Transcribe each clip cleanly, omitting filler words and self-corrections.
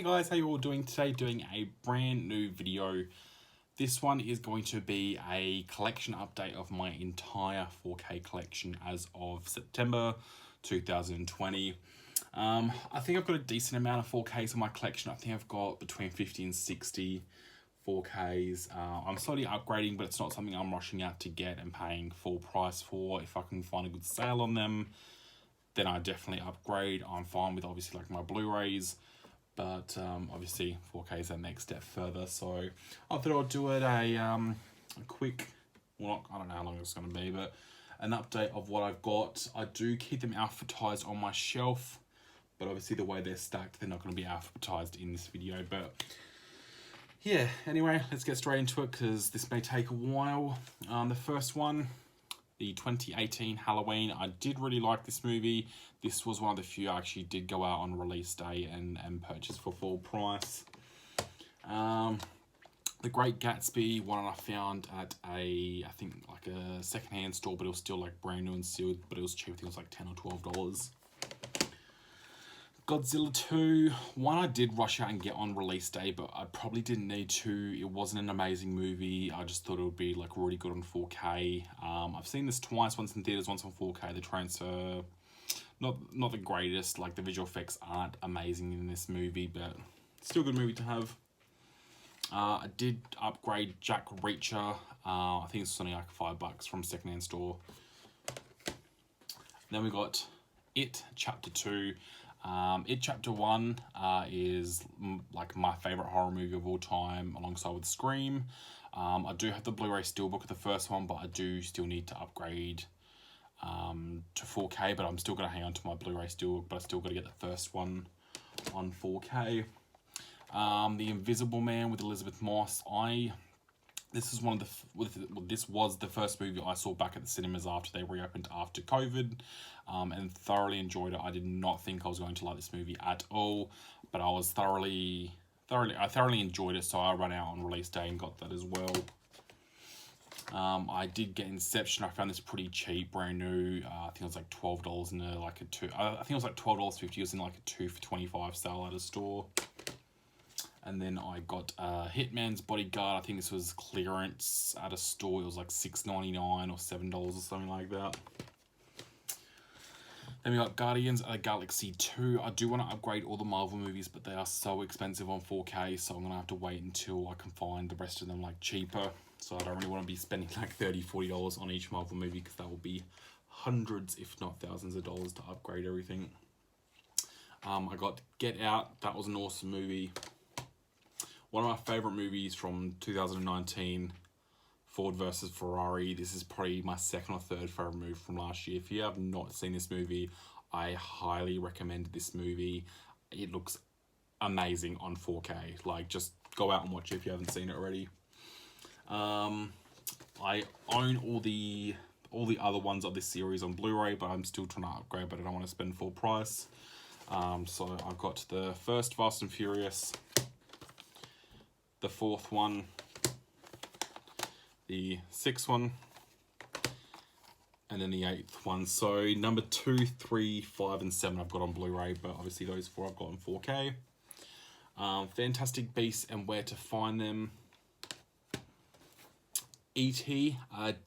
Hey guys, how you all doing today? Doing a brand new video. This one is going to be a collection update of my entire 4K collection as of September 2020. I think I've got a decent amount of 4Ks in my collection. I think I've got between 50 and 60 4Ks. I'm slowly upgrading, but it's not something I'm rushing out to get and paying full price for. If I can find a good sale on them, then I definitely upgrade. I'm fine with obviously like my Blu-rays, but obviously 4K is that next step further. So I thought I'd do it a quick, well, I don't know how long it's going to be, but an update of what I've got. I do keep them alphabetized on my shelf, but obviously the way they're stacked, they're not going to be alphabetized in this video. But yeah, anyway, let's get straight into it because this may take a while. The first one, the 2018 Halloween. I did really like this movie. This was one of the few I actually did go out on release day and purchase for full price. The Great Gatsby, one I found at I think like a secondhand store, but it was still like brand new and sealed, but it was cheap. I think it was like $10 or $12. Godzilla 2, one I did rush out and get on release day, but I probably didn't need to. It wasn't an amazing movie. I just thought it would be like really good on 4K. I've seen this twice, once in theaters, once on 4K. The transfer, not the greatest. Like the visual effects aren't amazing in this movie, but still a good movie to have. I did upgrade Jack Reacher. I think it's only like $5 from a secondhand store. Then we got It Chapter 2. It Chapter 1 is like my favourite horror movie of all time, alongside with Scream. I do have the Blu-ray Steelbook of the first one, but I do still need to upgrade to 4K, but I'm still going to hang on to my Blu-ray Steelbook, but I still got to get the first one on 4K. The Invisible Man with Elizabeth Moss. This was the first movie I saw back at the cinemas after they reopened after COVID, and thoroughly enjoyed it. I did not think I was going to like this movie at all, but I was thoroughly enjoyed it, so I ran out on release day and got that as well. I did get Inception. I found this pretty cheap, brand new. I think it was like $12 in I think it was like $12.50. It was in like a 2 for $25 sale at a store. And then I got Hitman's Bodyguard. I think this was clearance at a store. It was like $6.99 or $7 or something like that. Then we got Guardians of the Galaxy 2. I do want to upgrade all the Marvel movies, but they are so expensive on 4K, so I'm going to have to wait until I can find the rest of them like cheaper. So I don't really want to be spending like $30, $40 on each Marvel movie, because that will be hundreds, if not thousands of dollars to upgrade everything. I got Get Out. That was an awesome movie. One of my favourite movies from 2019, Ford versus Ferrari. This is probably my second or third favourite movie from last year. If you have not seen this movie, I highly recommend this movie. It looks amazing on 4K. Like, just go out and watch it if you haven't seen it already. I own all the other ones of this series on Blu-ray, but I'm still trying to upgrade, but I don't want to spend full price. So I've got the first Fast and Furious, the fourth one, the sixth one, and then the eighth one. So number 2, 3, 5, and 7 I've got on Blu-ray, but obviously those 4 I've got on 4K. Fantastic Beasts and Where to Find Them. E.T.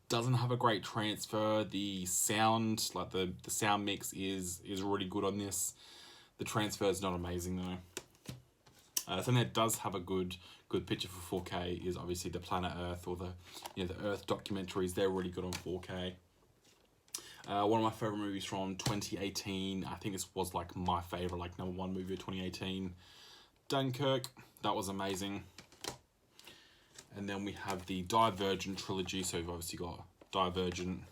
Doesn't have a great transfer. The sound, like the sound mix is really good on this. The transfer is not amazing though. Something that does have a good picture for 4K is obviously the Planet Earth, or the Earth documentaries. They're really good on 4K. One of my favorite movies from 2018. I think this was like my favorite, like number 1 movie of 2018. Dunkirk. That was amazing. And then we have the Divergent trilogy. So we've obviously got Divergent,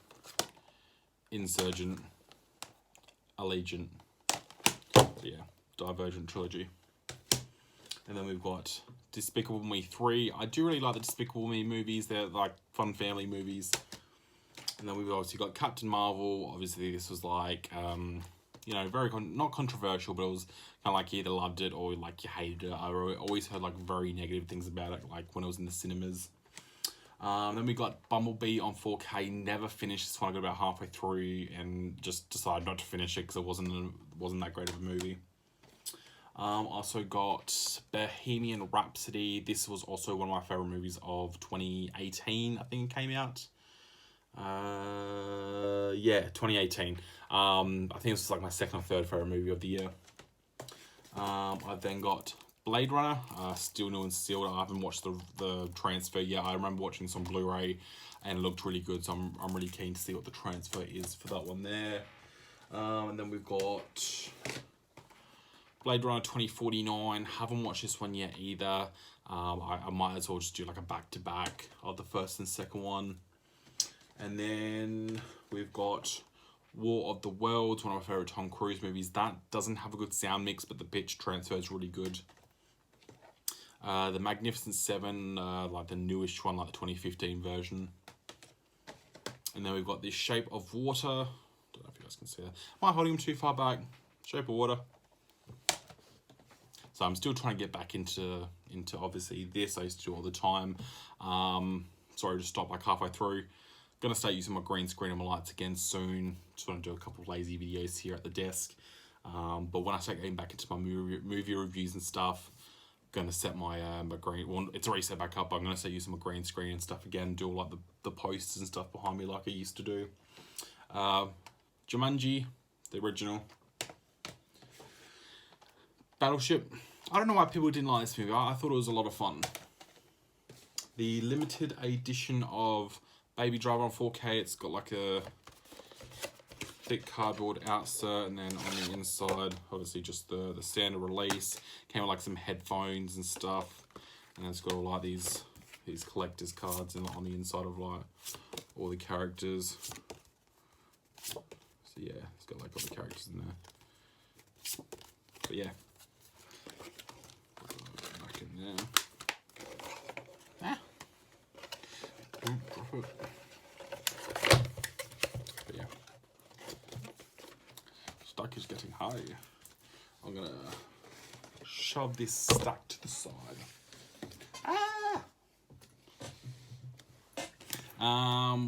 Insurgent, Allegiant. So yeah, Divergent trilogy. And then we've got Despicable Me 3. I do really like the Despicable Me movies. They're like fun family movies. And then we've obviously got Captain Marvel. Obviously this was like, very not controversial, but it was kind of like you either loved it or like you hated it. I always heard like very negative things about it, like when it was in the cinemas. Then we got Bumblebee on 4K. Never finished this one. I got about halfway through and just decided not to finish it because it wasn't that great of a movie. Also got Bohemian Rhapsody. This was also one of my favourite movies of 2018, I think it came out. Yeah, 2018. I think this was like my second or third favourite movie of the year. I then got Blade Runner, still new and sealed. I haven't watched the transfer yet. I remember watching this on Blu-ray and it looked really good, so I'm really keen to see what the transfer is for that one there. And then we've got Blade Runner 2049. Haven't watched this one yet either. I might as well just do like a back-to-back of the first and second one. And then we've got War of the Worlds, one of my favourite Tom Cruise movies. That doesn't have a good sound mix, but the pitch transfer is really good. The Magnificent Seven, like the newish one, like the 2015 version. And then we've got this Shape of Water. Don't know if you guys can see that. Am I holding him too far back? Shape of Water. So I'm still trying to get back into obviously this. I used to do all the time. Sorry to stop like halfway through. Gonna start using my green screen and my lights again soon. Just want to do a couple of lazy videos here at the desk. But when I start getting back into my movie reviews and stuff, I'm gonna set my my green. Well, it's already set back up. I'm gonna start using my green screen and stuff again. Do all like the posters and stuff behind me like I used to do. Jumanji, the original. Battleship. I don't know why people didn't like this movie. I thought it was a lot of fun. The limited edition of Baby Driver on 4K. It's got like a thick cardboard outsert, and then on the inside, obviously just the standard release. Came with like some headphones and stuff, and it's got all like these collector's cards on the inside of like all the characters. So yeah, it's got like all the characters in there. But yeah. Back in there. But yeah. Stack is getting high. I'm gonna shove this stack to the side.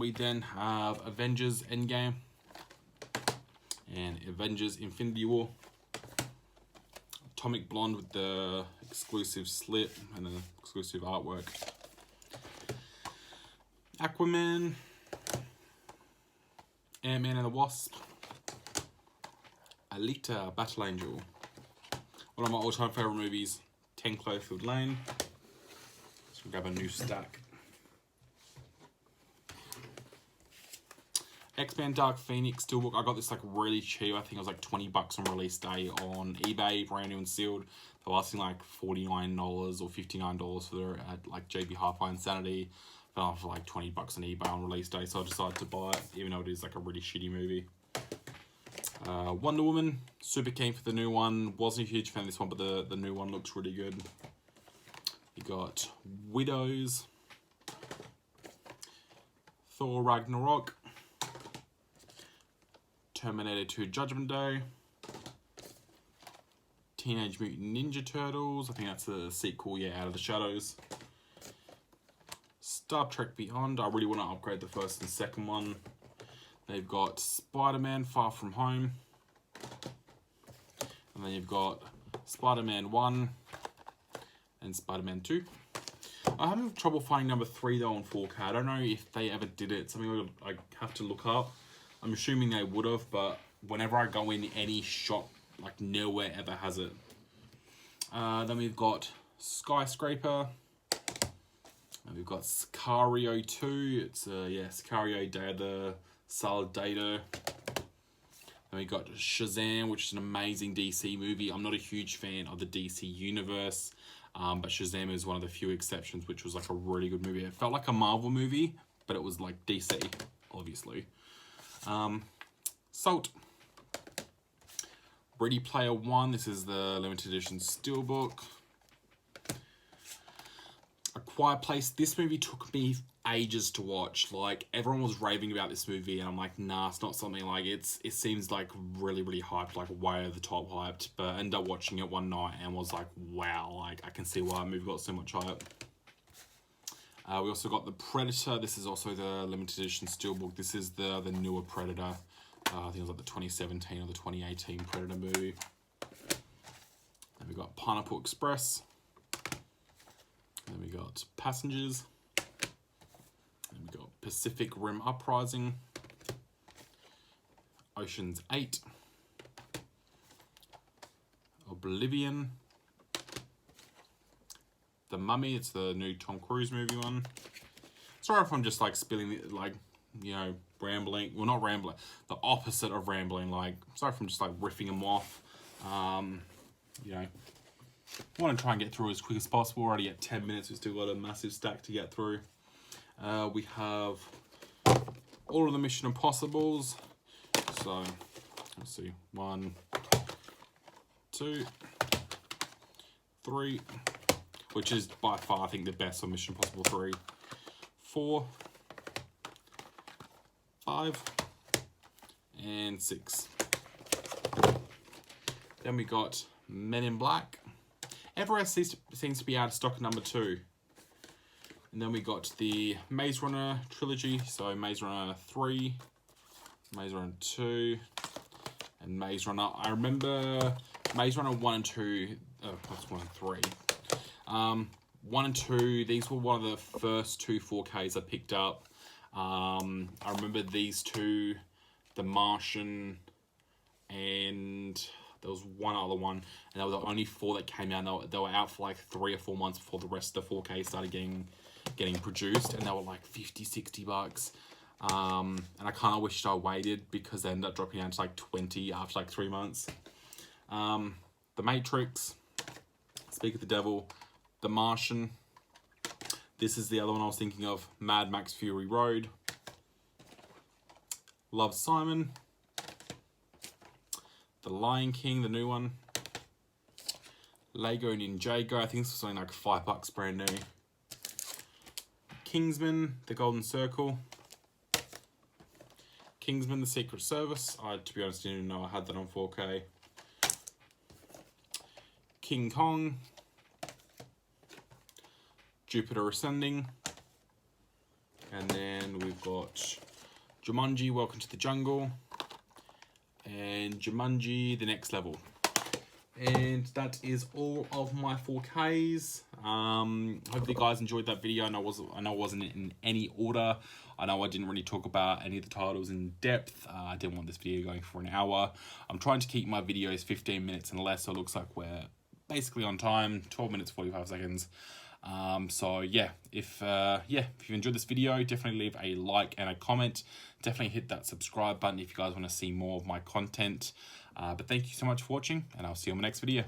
We then have Avengers Endgame and Avengers Infinity War. Atomic Blonde with the exclusive slit and the exclusive artwork. Aquaman, Ant-Man and the Wasp, Alita, Battle Angel. One of my all-time favourite movies, 10 Cloverfield Lane. So we'll grab a new stack. X-Men Dark Phoenix Steelbook. I got this like really cheap. I think it was like $20 on release day on eBay, brand new and sealed. They were asking like $49 or $59 for their at like JB Hi-Fi Insanity. Fell off for like $20 on eBay on release day, so I decided to buy it, even though it is like a really shitty movie. Wonder Woman, super keen for the new one. Wasn't a huge fan of this one, but the new one looks really good. You got Widows, Thor Ragnarok, Terminator 2 Judgment Day, Teenage Mutant Ninja Turtles, I think that's the sequel, yeah, Out of the Shadows. Star Trek Beyond, I really want to upgrade the first and second one. They've got Spider-Man Far From Home. And then you've got Spider-Man 1 and Spider-Man 2. I'm having trouble finding number 3 though on 4K. I don't know if they ever did it. Something I have to look up. I'm assuming they would have, but whenever I go in any shop, like nowhere ever has it. Then we've got Skyscraper. And we've got Sicario 2. It's Sicario Day of the Soldado. Then we got Shazam, which is an amazing DC movie. I'm not a huge fan of the DC universe, but Shazam is one of the few exceptions, which was like a really good movie. It felt like a Marvel movie, but it was like DC, obviously. Salt. Ready Player One. This is the limited edition steelbook. A Quiet Place. This movie took me ages to watch. Like, everyone was raving about this movie, and I'm like, nah, it's not something like it seems like really hyped, like way over the top hyped. But I ended up watching it one night and was like, wow, like I can see why the movie got so much hype. We also got The Predator. This is also the limited edition steelbook. This is the newer Predator. I think it was like the 2017 or the 2018 Predator movie. Then we got Pineapple Express. Then we got Passengers. Then we got Pacific Rim Uprising. Ocean's 8. Oblivion. The Mummy, it's the new Tom Cruise movie one. Sorry if I'm just like spilling it, like, you know, rambling. Well, not rambling, the opposite of rambling. Like, sorry if I'm just like riffing them off. You know, I want to try and get through as quick as possible. We're already at 10 minutes. We've still got a massive stack to get through. We have all of the Mission Impossibles. So, let's see. 1, 2, 3, which is by far, I think, the best on Mission Impossible 3. 4, 5, and 6. Then we got Men in Black. Everywhere seems to be out of stock number 2. And then we got the Maze Runner trilogy. So Maze Runner 3, Maze Runner 2, and Maze Runner. I remember Maze Runner 1 and 2. That's 1 and 3. 1 and 2, these were one of the first 2 4Ks I picked up. I remember these 2, The Martian, and there was one other one, and they were the only 4 that came out. They were out for like 3 or 4 months before the rest of the 4K started getting produced, and they were like 50, 60 bucks. And I kind of wished I waited because they ended up dropping down to like 20 after like 3 months. The Matrix, Speak of the Devil, The Martian. This is the other one I was thinking of. Mad Max Fury Road. Love, Simon. The Lion King, the new one. Lego Ninjago. I think this was something like $5 brand new. Kingsman, The Golden Circle. Kingsman, The Secret Service. To be honest, didn't even know I had that on 4K. King Kong. Jupiter Ascending. And then we've got Jumanji, Welcome to the Jungle. And Jumanji, The Next Level. And that is all of my 4Ks. Hope you guys enjoyed that video. I know it wasn't in any order. I know I didn't really talk about any of the titles in depth. I didn't want this video going for an hour. I'm trying to keep my videos 15 minutes and less, so it looks like we're basically on time, 12 minutes, 45 seconds. So yeah, if you enjoyed this video, definitely leave a like and a comment. Definitely hit that subscribe button if you guys want to see more of my content. But thank you so much for watching, and I'll see you on the next video.